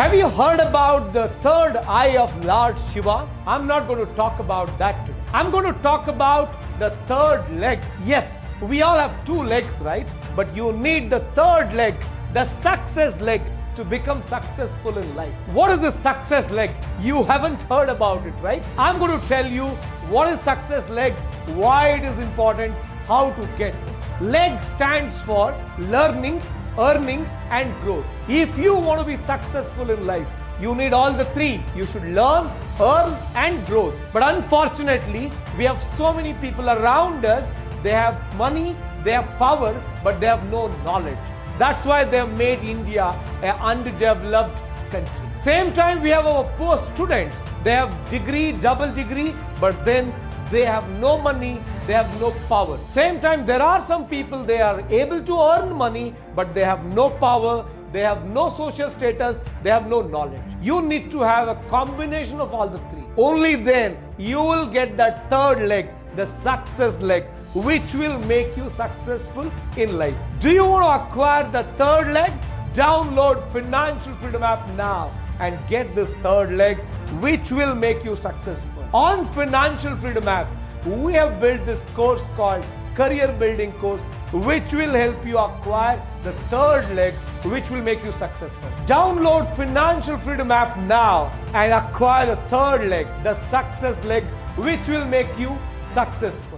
Have you heard about the third eye of Lord Shiva? I'm not going to talk about that today. I'm going to talk about the third leg. Yes, we all have two legs, right? But you need the third leg, the success leg, to become successful in life. What is the success leg? You haven't heard about it, right? I'm going to tell you what is success leg, why it is important, how to get this. Leg stands for learning, earning and growth. If you want to be successful in life, you need all the three. You should learn, earn and growth. But unfortunately, we have so many people around us, they have money, they have power, but they have no knowledge. That's why they have made India an underdeveloped country. Same time, we have our poor students. They have degree, double degree, but then they have no money, they have no power. Same time, there are some people, they are able to earn money, but they have no power, they have no social status, they have no knowledge. You need to have a combination of all the three. Only then you will get that third leg, the success leg, which will make you successful in life. Do you want to acquire the third leg? Download Financial Freedom app now and get this third leg, which will make you successful. On Financial Freedom app, we have built this course called Career Building Course, which will help you acquire the third leg, which will make you successful. Download Financial Freedom app now and acquire the third leg, the success leg, which will make you successful.